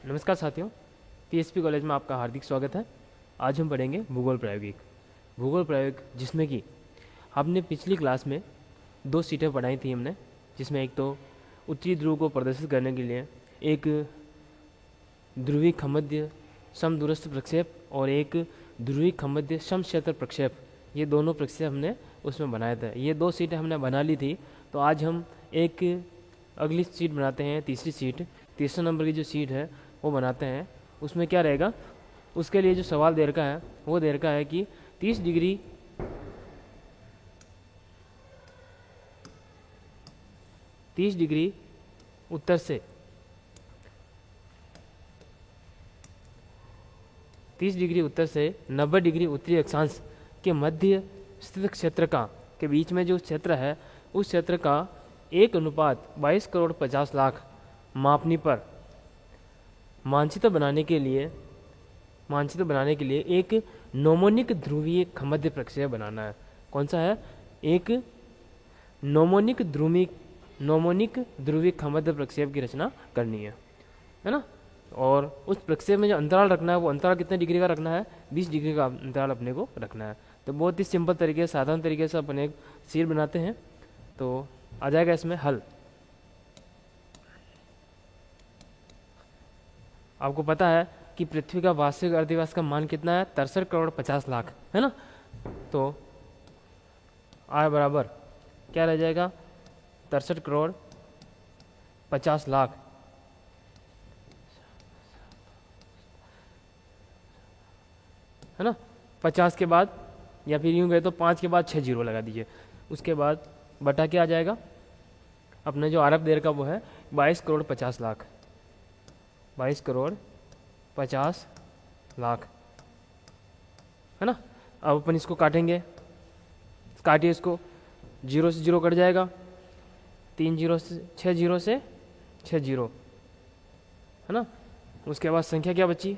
नमस्कार साथियों, PSP college में आपका हार्दिक स्वागत है। आज हम पढ़ेंगे भूगोल प्रायोगिक। भूगोल प्रायोगिक जिसमें कि हमने पिछली क्लास में दो सीटें पढ़ाई थी हमने, जिसमें एक तो उत्तरी ध्रुव को प्रदर्शित करने के लिए एक ध्रुवीय खमध्य समदूरस्थ प्रक्षेप और एक ध्रुवीय खमध्य समक्षेत्र प्रक्षेप, ये दोनों प्रक्षेप हमने उसमें बनाए थे। ये दो सीटें हमने बना ली थी। तो आज हम एक अगली सीट बनाते हैं, तीसरी सीट, तीसरे नंबर की जो सीट है वो बनाते हैं। उसमें क्या रहेगा, उसके लिए जो सवाल दे रखा है वो दे रखा है कि 30 डिग्री उत्तर से 30 डिग्री उत्तर से 90 डिग्री उत्तरी अक्षांश के मध्य स्थित क्षेत्र का के बीच में जो क्षेत्र है उस क्षेत्र का 1:22,50,00,000 मापनी पर मानचित्र बनाने के लिए एक नोमोनिक ध्रुवीय खमध्य प्रक्षेप बनाना है। कौन सा है? एक नोमोनिक ध्रुवीय खमध्य प्रक्षेप की रचना करनी है ना। और उस प्रक्षेप में जो अंतराल रखना है वो अंतराल कितने डिग्री का रखना है? 20 डिग्री का अंतराल अपने को रखना है। तो बहुत ही सिंपल तरीके, साधारण तरीके से अपन एक सीट बनाते हैं तो आ जाएगा इसमें हल। आपको पता है कि पृथ्वी का वार्षिक अर्धव्यास का मान कितना है? 63,50,00,000 है ना। तो आर बराबर क्या रह जाएगा? 63,50,00,000 है ना। 50 के बाद या फिर यूं गए तो 5 के बाद 6 जीरो लगा दीजिए। उसके बाद बटा क्या आ जाएगा? अपने जो आरब देर का वो है 22,50,00,000, 22,50,00,000 है ना। अब अपन इसको काटेंगे, काटिए इसको, जीरो से जीरो कट जाएगा, 3 जीरो से 6 जीरो से 6 जीरो है ना। उसके बाद संख्या क्या बची?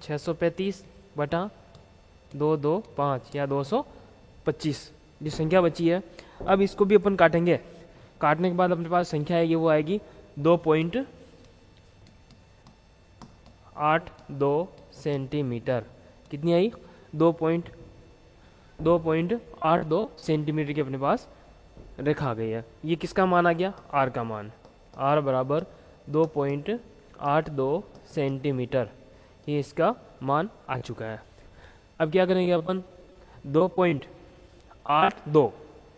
635 बटा 225 या 225 जो संख्या बची है। अब इसको भी अपन काटेंगे। काटने के बाद अपने पास संख्या है ये वो आएगी 2.82 सेंटीमीटर। कितनी आई? 2.82 सेंटीमीटर की अपने पास रेखा आ गई है। ये किसका मान आ गया? आर का मान। आर बराबर 2.82 सेंटीमीटर, ये इसका मान आ चुका है। अब क्या करेंगे अपन? 2.82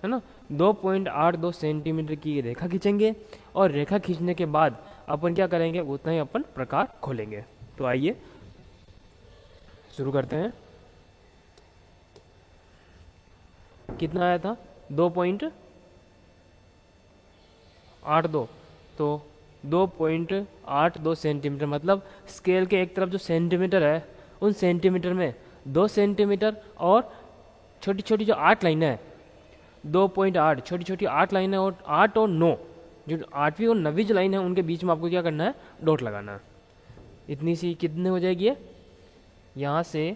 है ना, 2.82 सेंटीमीटर की रेखा खींचेंगे और रेखा खींचने के बाद अपन क्या करेंगे? उतना ही अपन प्रकार खोलेंगे। तो आइए शुरू करते हैं। कितना आया था? 2.82। तो 2.82 सेंटीमीटर मतलब स्केल के एक तरफ जो सेंटीमीटर है उन सेंटीमीटर में 2 सेंटीमीटर और छोटी छोटी जो 8 लाइनें हैं, 2.8 छोटी छोटी 8 लाइनें और 8 और 9 जो 8वीं और 9वीं जो लाइन है उनके बीच में आपको क्या करना है? डॉट लगाना है। इतनी सी कितने हो जाएगी ये? यहाँ से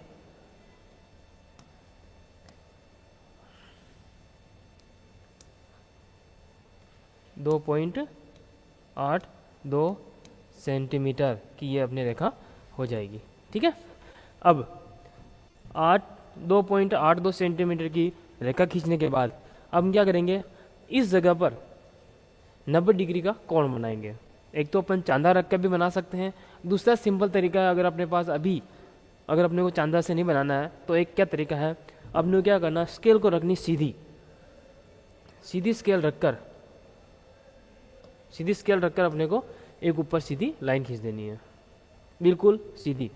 दो 2.82 सेंटीमीटर की ये अपनी रेखा हो जाएगी। ठीक है। अब 2.82 सेंटीमीटर की रेखा खींचने के बाद अब हम क्या करेंगे? इस जगह पर 90 डिग्री का कोण बनाएंगे। एक तो अपन चांदा रख कर भी बना सकते हैं। दूसरा सिंपल तरीका है, अगर अपने पास अगर अपने को चांदा से नहीं बनाना है तो एक क्या तरीका है, अपने को क्या करना, स्केल को रखनी सीधी स्केल रखकर अपने को एक ऊपर सीधी लाइन खींच देनी है। बिल्कुल सीधी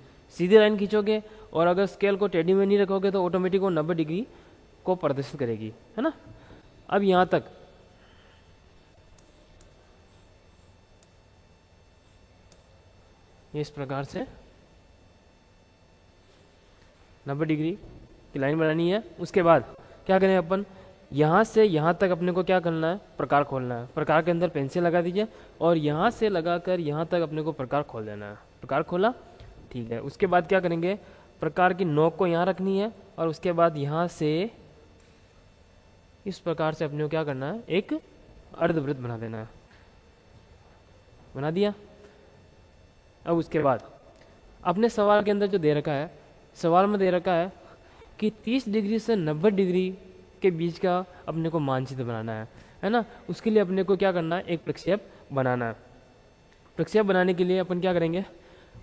लाइन खींचोगे और अगर स्केल को टेढ़ी में नहीं रखोगे तो ऑटोमेटिक वो 90 डिग्री को प्रदर्शित करेगी, है ना। अब यहां तक ये इस प्रकार से 90 डिग्री की लाइन बनानी है। उसके बाद क्या करें अपन? यहाँ से यहाँ तक अपने को क्या करना है? प्रकार खोलना है। प्रकार के अंदर पेंसिल लगा दीजिए और यहाँ से लगाकर यहाँ तक अपने को प्रकार खोल देना है। प्रकार खोला, ठीक है। उसके बाद क्या करेंगे? प्रकार की नोक को यहाँ रखनी है और उसके बाद यहाँ से इस प्रकार से अपने को क्या करना है? एक अर्धवृत्त बना देना है। बना दिया। अब उसके बाद अपने सवाल के अंदर जो दे रखा है, सवाल में दे रखा है कि 30 डिग्री से 90 डिग्री के बीच का अपने को मानचित्र बनाना है ना। उसके लिए अपने को क्या करना है, एक प्रक्षेप बनाना है। प्रक्षेप बनाने के लिए अपन क्या करेंगे,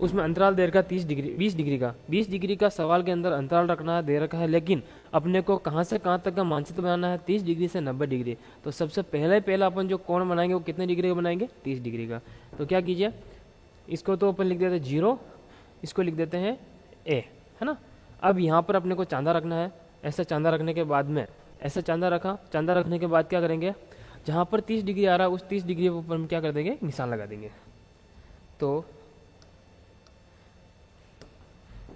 उसमें अंतराल दे रखा 30 डिग्री 20 डिग्री का सवाल के अंदर अंतराल रखना दे रखा है, लेकिन अपने को कहाँ से कहाँ तक का मानचित्र बनाना है, 30 डिग्री से 90 डिग्री। तो सबसे पहला अपन जो कोण बनाएंगे वो कितने डिग्री का बनाएंगे, 30 डिग्री का। तो क्या कीजिए, इसको तो अपन लिख देते हैं 0, इसको लिख देते हैं A, है ना। अब यहाँ पर अपने को चांदा रखना है। ऐसा चांदा रखने के बाद में ऐसा चांदा रखा, चांदा रखने के बाद क्या करेंगे, जहाँ पर 30 डिग्री आ रहा है उस 30 डिग्री पर हम क्या कर देंगे, निशान लगा देंगे। तो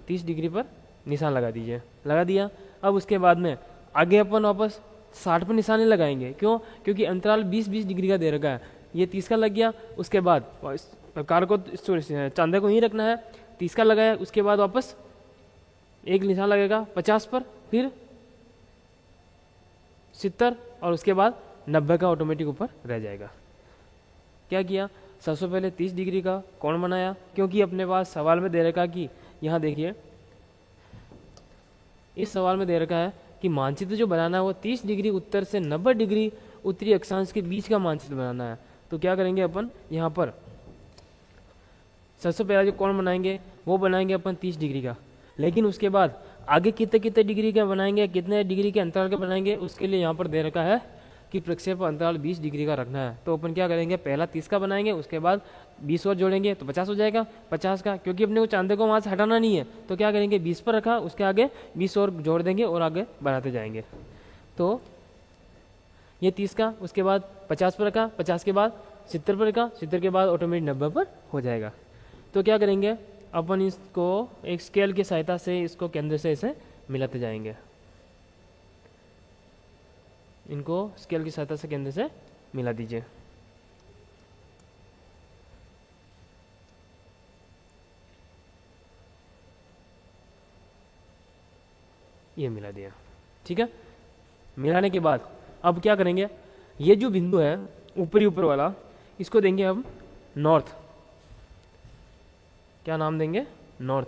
30 डिग्री पर निशान लगा दीजिए, लगा दिया। अब उसके बाद में आगे अपन वापस 60 पर निशान नहीं लगाएंगे, क्यों, क्योंकि अंतराल 20-20 डिग्री का दे रखा है। ये 30 का लग गया, उसके बाद प्रकार को चांदे को ही रखना है, 30 का लगाया, उसके बाद वापस एक निशान लगेगा 50 पर, फिर 70 और उसके बाद 90 का ऑटोमेटिक ऊपर रह जाएगा। क्या किया, सबसे पहले 30 डिग्री का कोण बनाया, क्योंकि अपने पास सवाल में दे रखा कि यहाँ देखिए इस सवाल में दे रखा है कि मानचित्र जो बनाना है वो 30 डिग्री उत्तर से 90 डिग्री उत्तरी अक्षांश के बीच का मानचित्र बनाना है। तो क्या करेंगे अपन, यहाँ पर सबसे पहला जो कोण बनाएंगे वो बनाएंगे अपन 30 डिग्री का, लेकिन उसके बाद आगे कितने कितने डिग्री का बनाएंगे, कितने डिग्री के अंतराल का बनाएंगे, उसके लिए यहाँ पर दे रखा है कि प्रक्षेप अंतराल 20 डिग्री का रखना है। तो अपन क्या करेंगे, पहला 30 का बनाएंगे, उसके बाद 20 और जोड़ेंगे तो 50 हो जाएगा, 50 का, क्योंकि अपने को चांदे को वहाँ से हटाना नहीं है। तो क्या करेंगे, 20 पर रखा, उसके आगे 20 और जोड़ देंगे और आगे बनाते जाएंगे। तो ये 30 का, उसके बाद 50 पर रखा, 50 के बाद 70 पर रखा, 70 के बाद ऑटोमेटिक 90 पर हो जाएगा। तो क्या करेंगे, अपन इसको एक स्केल की सहायता से इसको केंद्र से इसे मिलाते जाएंगे। इनको स्केल की सहायता से केंद्र से मिला दीजिए। ये मिला दिया, ठीक है। मिलाने के बाद अब क्या करेंगे, ये जो बिंदु है ऊपरी ऊपर वाला, इसको देंगे हम नॉर्थ। क्या नाम देंगे, नॉर्थ।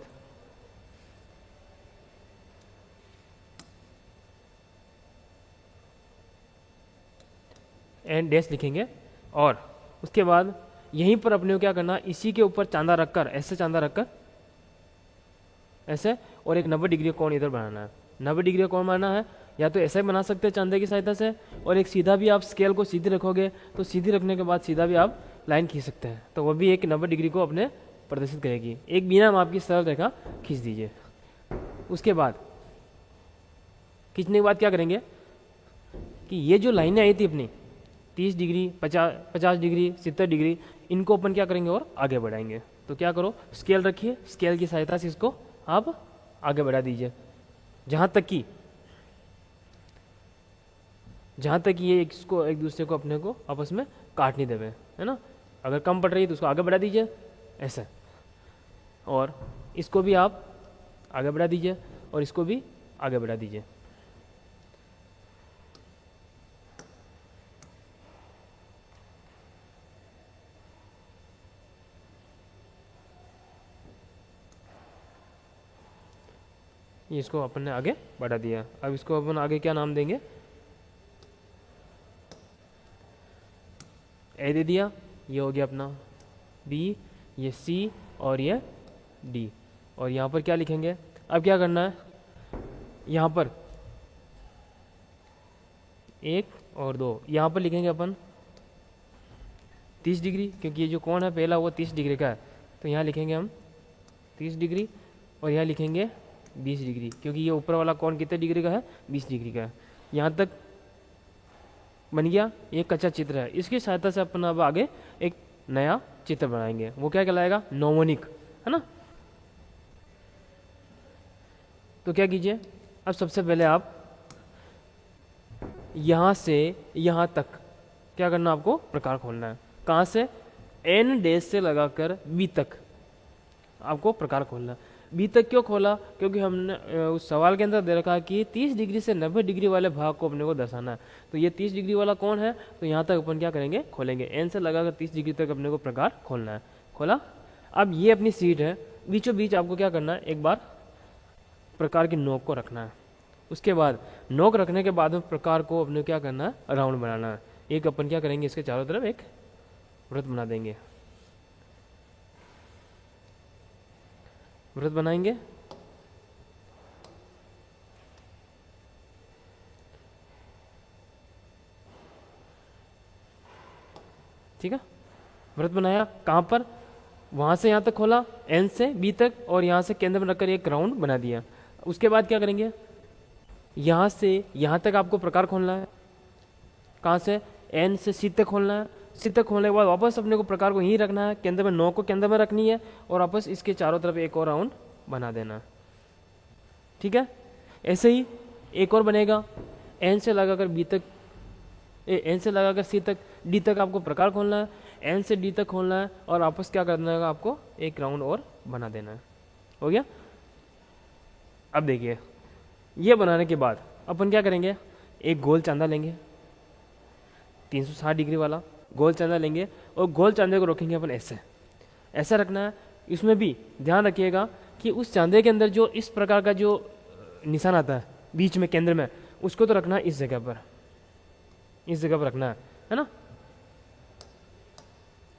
एंड डैश लिखेंगे, और उसके बाद यहीं पर अपने को क्या करना, इसी के ऊपर चांदा रखकर, ऐसे चांदा रखकर ऐसे, और एक 90 डिग्री कोण इधर बनाना है। 90 डिग्री कोण बनाना है, या तो ऐसे बना सकते हैं चांदे की सहायता से, और एक सीधा भी आप स्केल को सीधी रखोगे तो सीधी रखने के बाद सीधा भी आप लाइन खींच सकते हैं, तो वो भी एक 90 डिग्री को अपने प्रदर्शित करेगी। एक बिना माप की सरल रेखा खींच दीजिए। उसके बाद खींचने के बाद क्या करेंगे कि ये जो लाइनें आई थी अपनी 30 डिग्री, 50 डिग्री, 70 डिग्री, इनको अपन क्या करेंगे और आगे बढ़ाएंगे। तो क्या करो, स्केल रखिए, स्केल की सहायता से इसको आप आगे बढ़ा दीजिए, जहाँ तक ये इसको एक दूसरे को अपने को आपस में काट नहीं देवे, है ना। अगर कम पड़ रही है तो उसको आगे बढ़ा दीजिए ऐसे, और इसको भी आप आगे बढ़ा दीजिए और इसको भी आगे बढ़ा दीजिए। ये इसको अपन ने आगे बढ़ा दिया। अब इसको अपन आगे क्या नाम देंगे, ए दे दिया, ये हो गया अपना बी, ये सी और ये डी, और यहाँ पर क्या लिखेंगे। अब क्या करना है, यहाँ पर 1 और 2, यहाँ पर लिखेंगे अपन 30 डिग्री, क्योंकि ये जो कोण है पहला वो 30 डिग्री का है, तो यहाँ लिखेंगे हम 30 डिग्री, और यहाँ लिखेंगे 20 डिग्री, क्योंकि ये ऊपर वाला कोण कितने डिग्री का है, 20 डिग्री का है। यहाँ तक बन गया, ये कच्चा चित्र है। इसकी सहायता से अपन अब आगे एक नया चित्र बनाएंगे, वो क्या कहलाएगा, नोमोनिक, है ना। तो क्या कीजिए, अब सबसे पहले आप यहाँ से यहाँ तक क्या करना, आपको प्रकार खोलना है। कहाँ से, एन डैश से लगाकर बी तक आपको प्रकार खोलना है। बी तक क्यों खोला, क्योंकि हमने उस सवाल के अंदर दे रखा है कि 30 डिग्री से 90 डिग्री वाले भाग को अपने को दर्शाना है। तो ये 30 डिग्री वाला कौन है, तो यहाँ तक अपन क्या करेंगे, खोलेंगे। एन से लगाकर 30 डिग्री तक अपने को प्रकार खोलना है। खोला। अब ये अपनी सीट है, बीचों बीच आपको क्या करना है, एक बार प्रकार की नोक को रखना है। उसके बाद नोक रखने के बाद में प्रकार को अपने क्या करना है, राउंड बनाना है। एक अपन क्या करेंगे, इसके चारों तरफ एक वृत्त बना देंगे, वृत्त बनाएंगे। ठीक है, वृत्त बनाया, कहाँ पर, वहां से यहाँ तक खोला, एन से बी तक, और यहाँ से केंद्र में रखकर एक राउंड बना दिया। उसके बाद क्या करेंगे, यहाँ से यहाँ तक आपको प्रकार खोलना है। कहाँ से, एन से सी तक खोलना है। सी तक खोलने के बाद वापस अपने को प्रकार को यहीं रखना है, केंद्र में, 9 को केंद्र में रखनी है, और वापस इसके चारों तरफ एक और राउंड बना देना। ठीक है, ऐसे ही एक और बनेगा, एन से लगाकर बी तक, एन से लगाकर सी तक, डी तक आपको प्रकार खोलना है, एन से डी तक खोलना है, और वापस क्या करना है, आपको एक राउंड और बना देना है। हो गया। अब देखिए, ये बनाने के बाद अपन क्या करेंगे, एक गोल चांदा लेंगे, 360 डिग्री वाला गोल चांदा लेंगे, और गोल चांदे को रखेंगे अपन ऐसे, ऐसा रखना है। इसमें भी ध्यान रखिएगा कि उस चांदे के अंदर जो इस प्रकार का जो निशान आता है बीच में केंद्र में, उसको तो रखना है इस जगह पर, इस जगह पर रखना है ना,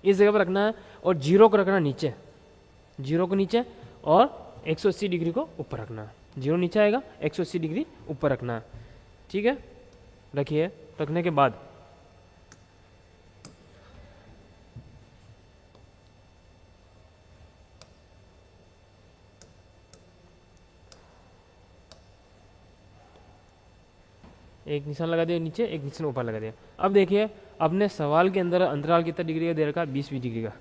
इस जगह पर रखना है। और जीरो को रखना नीचे, जीरो को नीचे, और 180 डिग्री को ऊपर रखना है। जीरो नीचे आएगा, 180 डिग्री ऊपर रखना है। ठीक है, रखिए। रखने के बाद एक निशान लगा दिया नीचे, एक निशान ऊपर लगा दिया। अब देखिए, अपने सवाल के अंदर अंतराल कितना डिग्री का दे रखा, 20-20 डिग्री का।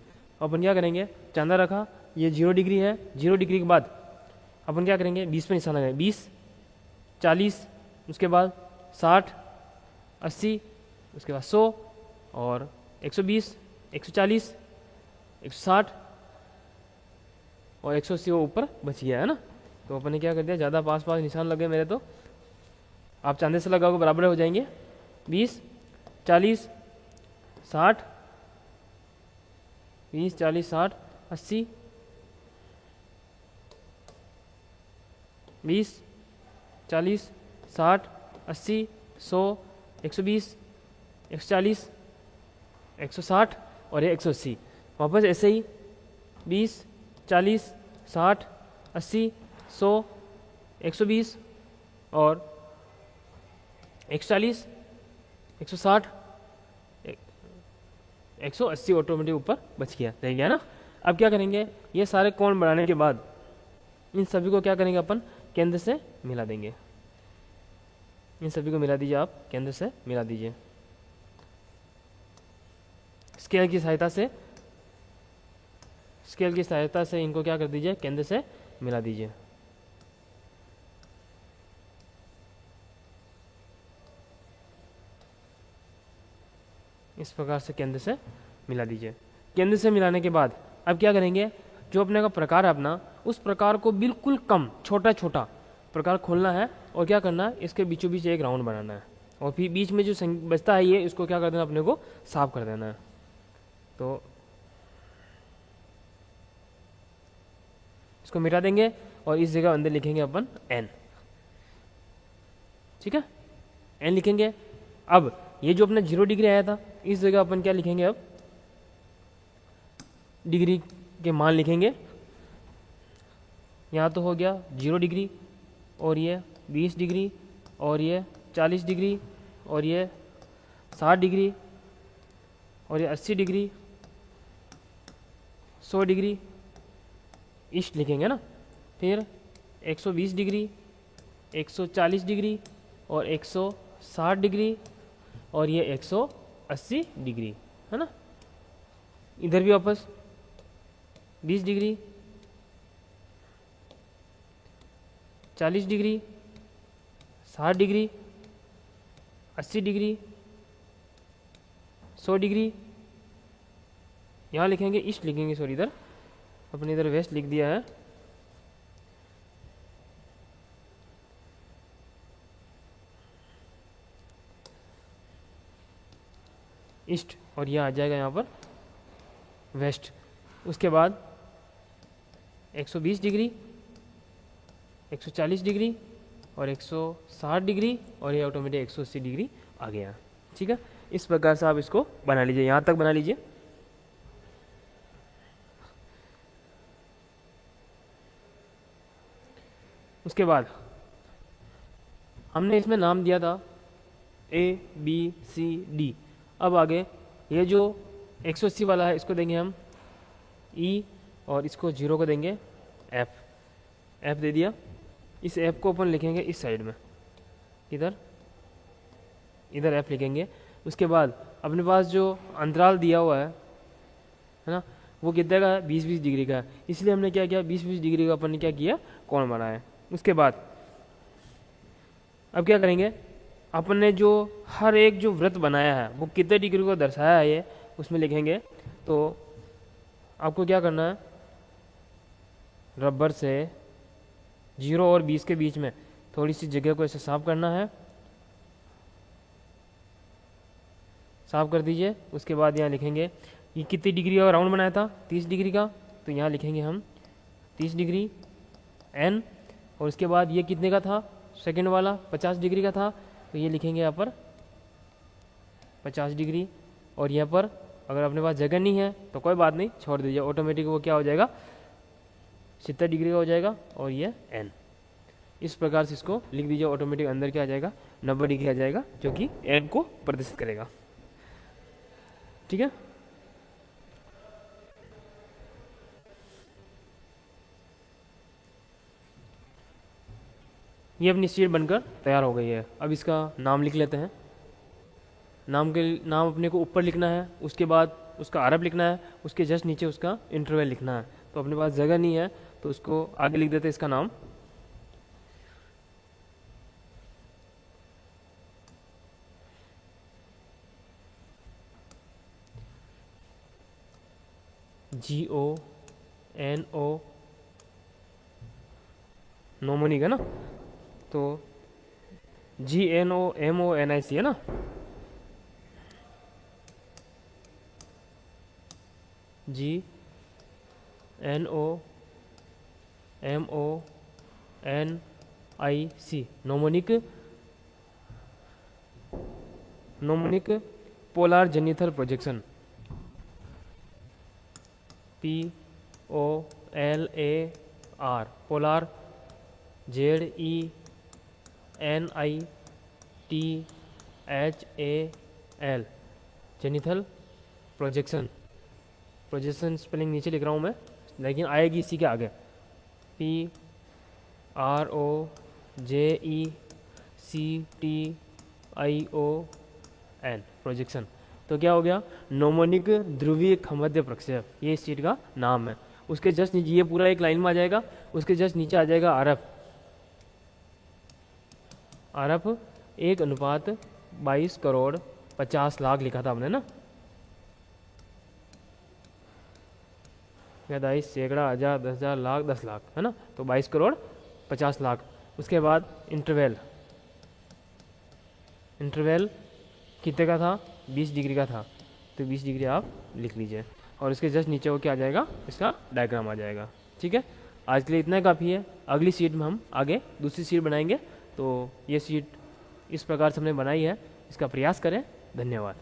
अपन क्या करेंगे, चांदा रखा, ये 0 डिग्री है, 0 डिग्री के बाद अपन क्या करेंगे, 20 पे निशान लगाएंगे, 20, 40, उसके बाद 60, 80, उसके बाद 100, और 120, 140, 160 और 180 वो ऊपर बच गया है ना। तो अपन ने क्या कर दिया, ज़्यादा पास पास निशान लगे मेरे, तो आप चांदे से लगाओगे बराबर हो जाएंगे। 20, 40, 60, 20, 40, 60, 80, 20, 40, 60, 80, 100, 120, 140, 160 और ये 180। वापस ऐसे ही 20, 40, 60, 80, 100, 120 और 140, 160, 180 ऑटोमेटिक ऊपर बच गया, रह गया ना। अब क्या करेंगे, ये सारे कोण बनाने के बाद इन सभी को क्या करेंगे, अपन केंद्र से मिला देंगे। इन सभी को मिला दीजिए, आप केंद्र से मिला दीजिए स्केल की सहायता से। स्केल की सहायता से इनको क्या कर दीजिए, केंद्र से मिला दीजिए। इस प्रकार से केंद्र से मिला दीजिए। केंद्र से मिलाने के बाद अब क्या करेंगे, जो अपने का प्रकार है अपना, उस प्रकार को बिल्कुल कम छोटा छोटा प्रकार खोलना है, और क्या करना है, इसके बीचों बीच एक राउंड बनाना है, और फिर बीच में जो बचता है ये, इसको क्या कर देना, अपने को साफ कर देना है। तो इसको मिटा देंगे, और इस जगह अंदर लिखेंगे अपन n। ठीक है, n लिखेंगे। अब ये जो अपना 0 डिग्री आया था, इस जगह अपन क्या लिखेंगे, अब डिग्री के मान लिखेंगे। यहाँ तो हो गया 0 डिग्री, और ये 20 डिग्री, और ये 40 डिग्री, और ये 60 डिग्री, और ये 80 डिग्री, 100 डिग्री, ईस्ट लिखेंगे ना। फिर 120 डिग्री, 140 डिग्री, और 160 डिग्री, और ये 180 डिग्री, है ना। इधर भी वापस 20 degree, 40 degree, 60 degree, 80 degree, 100 degree. यहाँ लिखेंगे ईस्ट लिखेंगे, सॉरी इधर अपने इधर वेस्ट लिख दिया है। ईस्ट, और यह आ जाएगा यहाँ पर वेस्ट। उसके बाद 120 डिग्री, 140 डिग्री और 160 डिग्री और ये ऑटोमेटिक 180 डिग्री आ गया। ठीक है, इस प्रकार से आप इसको बना लीजिए, यहाँ तक बना लीजिए। उसके बाद हमने इसमें नाम दिया था ABCD। अब आगे ये जो 180 वाला है इसको देंगे हम E और इसको 0 को देंगे F दे दिया। इस F को अपन लिखेंगे इस साइड में, इधर F लिखेंगे। उसके बाद अपने पास जो अंतराल दिया हुआ है ना, वो कितने का है, 20-20 डिग्री का है। इसलिए हमने क्या किया, 20-20 डिग्री का अपन ने क्या किया, कोण बनाया। उसके बाद अब क्या करेंगे, अपन ने जो हर एक जो वृत्त बनाया है वो कितने डिग्री को दर्शाया है ये उसमें लिखेंगे। तो आपको क्या करना है, रबर से 0 और 20 के बीच में थोड़ी सी जगह को ऐसे साफ करना है, साफ कर दीजिए। उसके बाद यहाँ लिखेंगे ये कितनी डिग्री का राउंड बनाया था, 30 डिग्री का, तो यहाँ लिखेंगे हम 30 डिग्री N। और उसके बाद ये कितने का था, सेकंड वाला 50 डिग्री का था, तो ये लिखेंगे यहाँ पर 50 डिग्री। और यहाँ पर अगर अपने पास जगह नहीं है तो कोई बात नहीं, छोड़ दीजिए, ऑटोमेटिक वो क्या हो जाएगा, 70 डिग्री का हो जाएगा और ये N। इस प्रकार से इसको लिख दीजिए, ऑटोमेटिक अंदर क्या आ जाएगा, 90 डिग्री आ जाएगा, जो कि N को प्रदर्शित करेगा। ठीक है, ये अपनी शीट बनकर तैयार हो गई है। अब इसका नाम लिख लेते हैं। नाम अपने को ऊपर लिखना है, उसके बाद उसका आरब लिखना है, उसके जस्ट नीचे उसका इंटरवल लिखना है। तो अपने पास जगह नहीं है तो उसको आगे लिख देते हैं इसका नाम। GONO नोमोनिक है ना, तो GNOMONIC है ना, GNOMONIC gnomonic polar zenithal projection, POLAR polar, ZENITHAL zenithal projection. Projection spelling नीचे लिख रहा हूँ मैं, लेकिन आएगी इसी के आगे, PROJECTION प्रोजेक्शन। तो क्या हो गया, नोमोनिक ध्रुवीय खमध्य प्रक्षेप, ये इस चीज का नाम है। उसके जस्ट नीचे ये पूरा एक लाइन में आ जाएगा, उसके जस्ट नीचे आ जाएगा आरएफ 1:22 करोड़ 50 लाख लिखा था हमने ना, 22 सैकड़ा, 1000, 10,000, लाख, 10 लाख है ना, तो 22 करोड़ 50 लाख। उसके बाद इंटरवल कितने का था, 20 डिग्री का था, तो 20 डिग्री आप लिख लीजिए। और इसके जस्ट नीचे वो क्या आ जाएगा, इसका डायग्राम आ जाएगा। ठीक है, आज के लिए इतना काफ़ी है। अगली शीट में हम आगे दूसरी शीट बनाएंगे। तो ये शीट इस प्रकार से हमने बनाई है, इसका प्रयास करें। धन्यवाद।